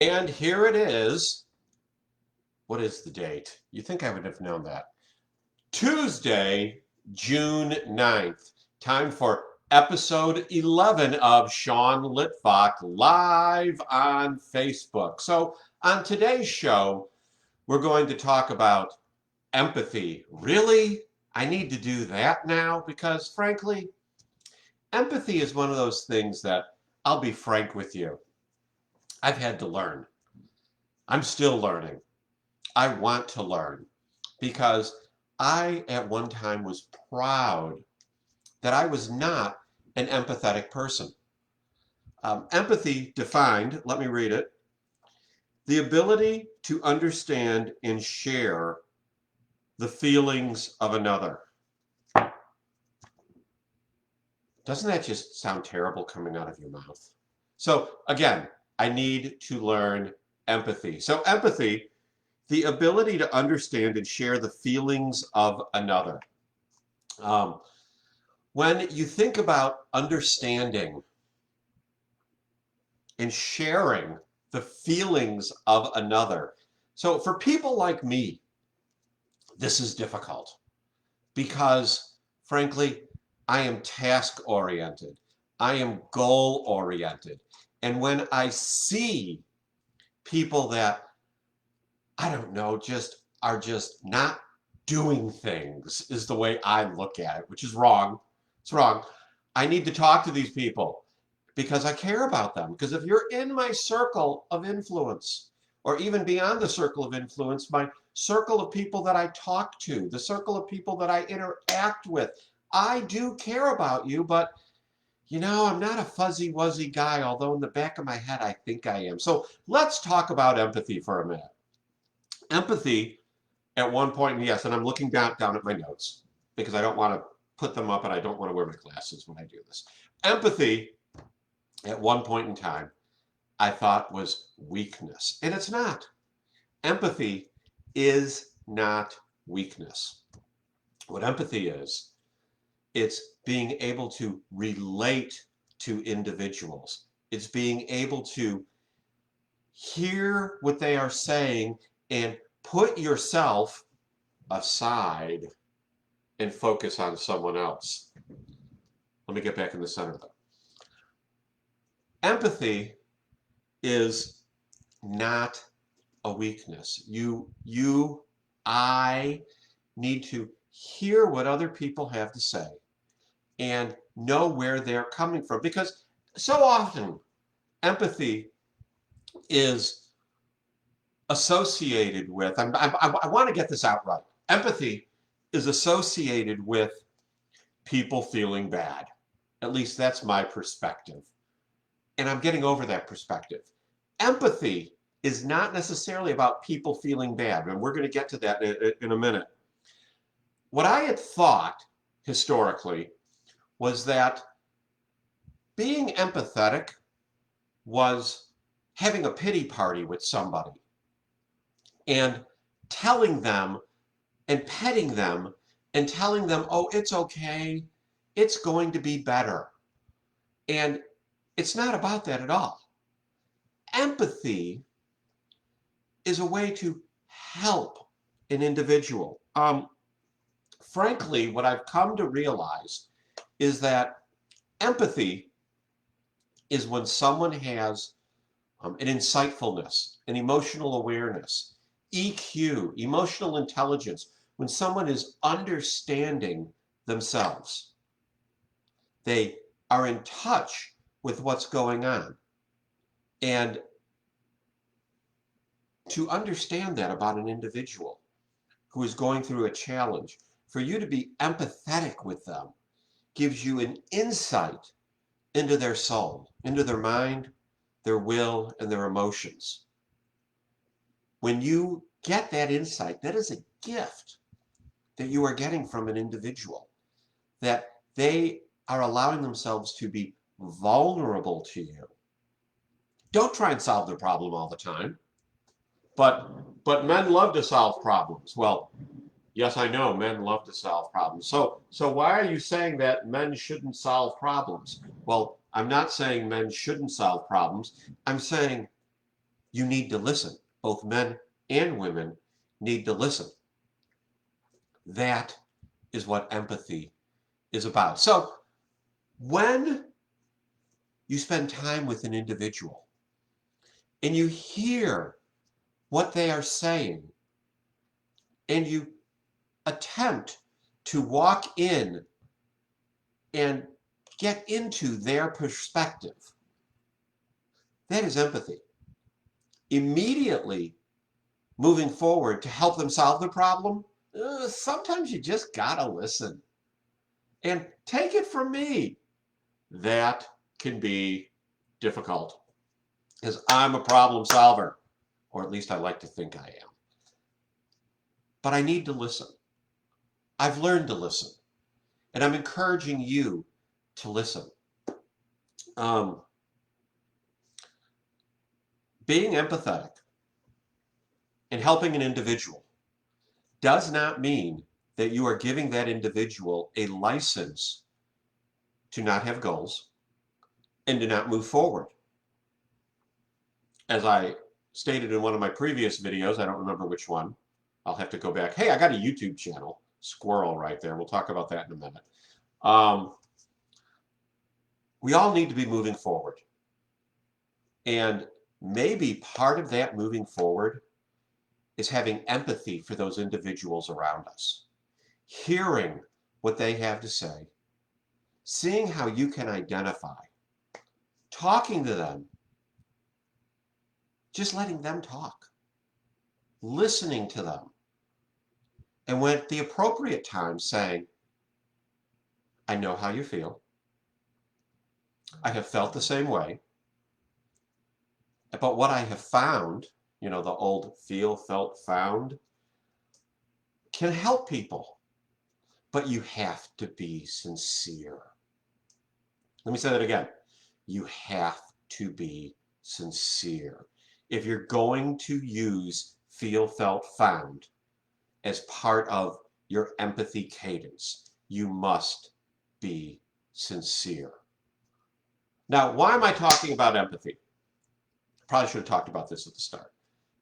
And here it is. What is the date? You think I would have known that. Tuesday, June 9th. Time for episode 11 of Sean Litvack live on Facebook. So, on today's show, we're going to talk about empathy. Really? I need to do that now? Because, frankly, empathy is one of those things that I'll be frank with you. I've had to learn. I'm still learning. I want to learn because I, at one time, was proud that I was not an empathetic person. Empathy defined, let me read it, the ability to understand and share the feelings of another. Doesn't that just sound terrible coming out of your mouth? So, again, I need to learn empathy. So, empathy, the ability to understand and share the feelings of another. Um, when you think about understanding and sharing the feelings of another, so for people like me, this is difficult because, frankly, I am task oriented, I am goal oriented. And when I see people that, I don't know, just are just not doing things, is the way I look at it, which is wrong. It's wrong. I need to talk to these people because I care about them. Because if you're in my circle of influence, or even beyond the circle of influence, my circle of people that I talk to, the circle of people that I interact with, I do care about you, but I'm not a fuzzy wuzzy guy, although in the back of my head I think I am. So let's talk about empathy for a minute. Empathy at one point, and yes, and I'm looking down at my notes because I don't want to put them up and I don't want to wear my glasses when I do this. Empathy at one point in time I thought was weakness, and it's not. Empathy is not weakness. What empathy is, it's being able to relate to individuals. It's being able to hear what they are saying and put yourself aside and focus on someone else. Let me get back in the center though. Empathy is not a weakness. I need to hear what other people have to say and know where they're coming from, because so often empathy is associated with, I want to get this out right. Empathy is associated with people feeling bad. At least that's my perspective. And I'm getting over that perspective. Empathy is not necessarily about people feeling bad, and we're going to get to that in a minute. What I had thought historically was that being empathetic was having a pity party with somebody and telling them and petting them and telling them, oh, it's okay, it's going to be better. And it's not about that at all. Empathy is a way to help an individual. Frankly, what I've come to realize is that empathy is when someone has an insightfulness, an emotional awareness, EQ, emotional intelligence, when someone is understanding themselves. They are in touch with what's going on. And to understand that about an individual who is going through a challenge, for you to be empathetic with them gives you an insight into their soul, into their mind, their will, and their emotions. When you get that insight, that is a gift that you are getting from an individual, that they are allowing themselves to be vulnerable to you. Don't try and solve their problem all the time. But men love to solve problems. Well, yes, I know men love to solve problems. So why are you saying that men shouldn't solve problems? Well, I'm not saying men shouldn't solve problems. I'm saying You need to listen. Both men and women need to listen. That is what empathy is about. So when you spend time with an individual and you hear what they are saying and you attempt to walk in and get into their perspective, that is empathy. Immediately moving forward to help them solve the problem, sometimes you just gotta listen. And take it from me, that can be difficult because I'm a problem solver, or at least I like to think I am. But I need to listen. I've learned to listen, and I'm encouraging you to listen. Being empathetic and helping an individual does not mean that you are giving that individual a license to not have goals and to not move forward. As I stated in one of my previous videos, I don't remember which one, I'll have to go back. Hey, I got a YouTube channel, squirrel right there. We'll talk about that in a minute. We all need to be moving forward. And maybe part of that moving forward is having empathy for those individuals around us, hearing what they have to say, seeing how you can identify, talking to them, just letting them talk, listening to them, and when at the appropriate time saying, I know how you feel. I have felt the same way. But what I have found, you know, the old feel, felt, found, can help people. But you have to be sincere. Let me say that again. You have to be sincere. If you're going to use feel, felt, found as part of your empathy cadence, you must be sincere. Now, why am I talking about empathy? Probably should have talked about this at the start.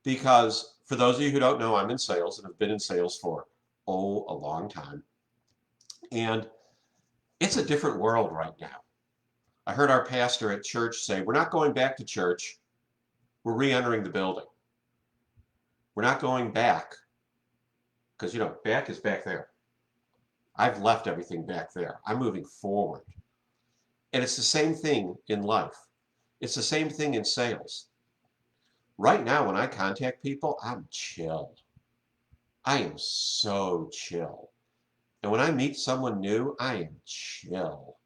Because for those of you who don't know, I'm in sales and have been in sales for, a long time. And it's a different world right now. I heard our pastor at church say, we're not going back to church. We're re-entering the building. We're not going back. Because, you know, back is back there. I've left everything back there. I'm moving forward. And it's the same thing in life. It's the same thing in sales. Right now, when I contact people, I'm chill. I am so chill. And when I meet someone new, I am chill.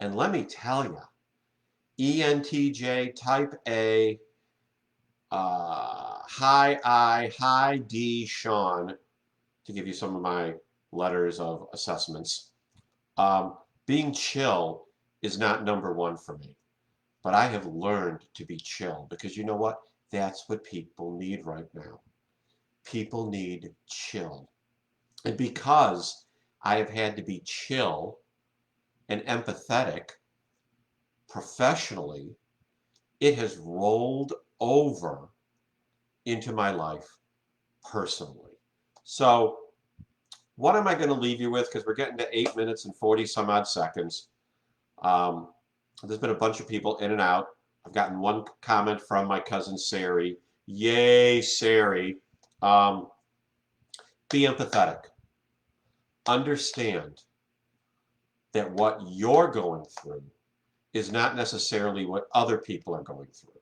And let me tell you, ENTJ, type A, high I, high D, Sean, to give you some of my letters of assessments. Being chill is not number one for me. But I have learned to be chill because you know what? That's what people need right now. People need chill. And because I have had to be chill and empathetic professionally, it has rolled over into my life personally. So what am I going to leave you with? Because we're getting to 8 minutes and 40 some odd seconds. There's been a bunch of people in and out. I've gotten one comment from my cousin Sari. Yay, Sari. Be empathetic. Understand that what you're going through is not necessarily what other people are going through.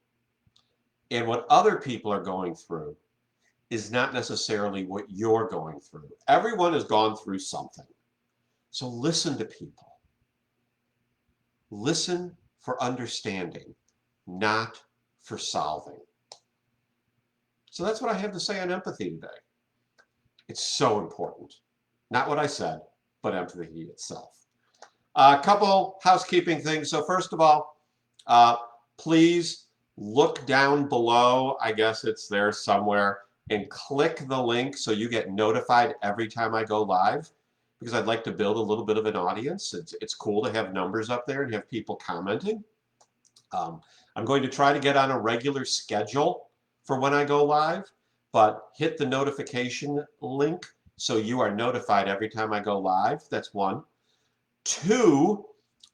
And what other people are going through is not necessarily what you're going through. Everyone has gone through something. So listen to people. Listen for understanding, not for solving. So that's what I have to say on empathy today. It's so important. Not what I said, but empathy itself. A couple housekeeping things. So first of all, please look down below. I guess it's there somewhere. And click the link so you get notified every time I go live. Because I'd like to build a little bit of an audience. It's cool to have numbers up there and have people commenting. I'm going to try to get on a regular schedule for when I go live, but hit the notification link so you are notified every time I go live. That's one. Two,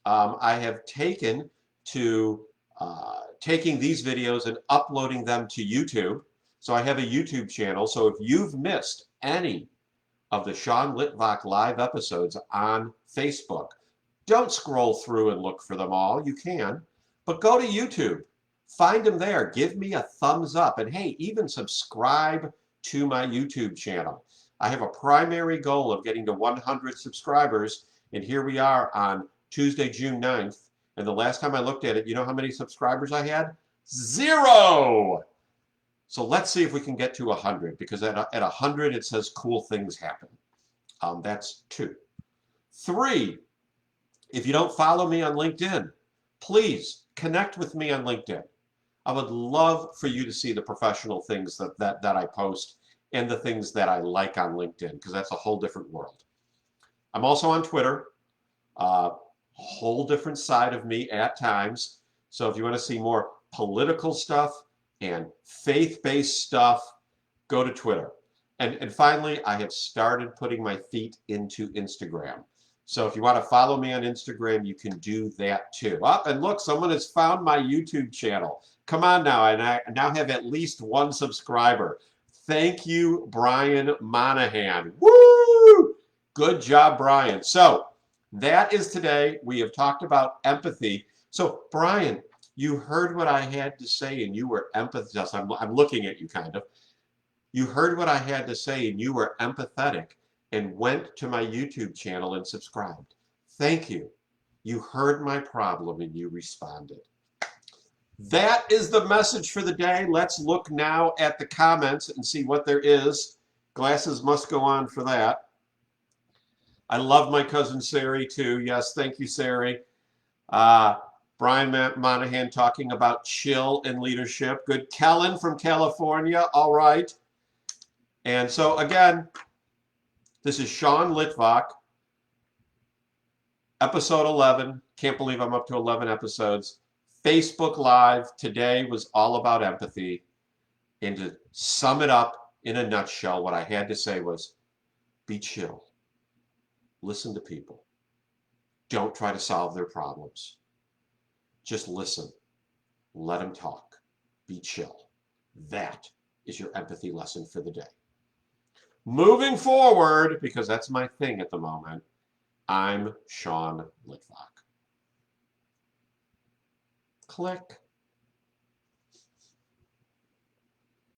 I have taken to taking these videos and uploading them to YouTube. So I have a YouTube channel. So if you've missed any of the Sean Litvak live episodes on Facebook, don't scroll through and look for them all. You can, but go to YouTube. Find them there. Give me a thumbs up. And hey, even subscribe to my YouTube channel. I have a primary goal of getting to 100 subscribers. And here we are on Tuesday, June 9th. And the last time I looked at it, you know how many subscribers I had? 0! So let's see if we can get to 100, because at 100 it says cool things happen. That's 2. 3, if you don't follow me on LinkedIn, please connect with me on LinkedIn. I would love for you to see the professional things that I post and the things that I like on LinkedIn, because that's a whole different world. I'm also on Twitter, whole different side of me at times. So if you want to see more political stuff and faith-based stuff, go to Twitter. And finally, I have started putting my feet into Instagram. So if you want to follow me on Instagram, you can do that too. Oh, and look, someone has found my YouTube channel. Come on now, and I now have at least 1 subscriber. Thank you, Brian Monahan. Woo! Good job, Brian. So that is today. We have talked about empathy. So Brian, you heard what I had to say and you were empathetic. I'm looking at you kind of. You heard what I had to say and you were empathetic and went to my YouTube channel and subscribed. Thank you. You heard my problem and you responded. That is the message for the day. Let's look now at the comments and see what there is. Glasses must go on for that. I love my cousin Sari too. Yes, thank you, Sari. Brian Monahan talking about chill and leadership. Good. Kellen from California. All right. And so again, this is Sean Litvak, episode 11. Can't believe I'm up to 11 episodes. Facebook Live today was all about empathy. And to sum it up in a nutshell, what I had to say was, be chill. Listen to people. Don't try to solve their problems. Just listen. Let them talk. Be chill. That is your empathy lesson for the day. Moving forward, because that's my thing at the moment, I'm Sean Litvak. Click.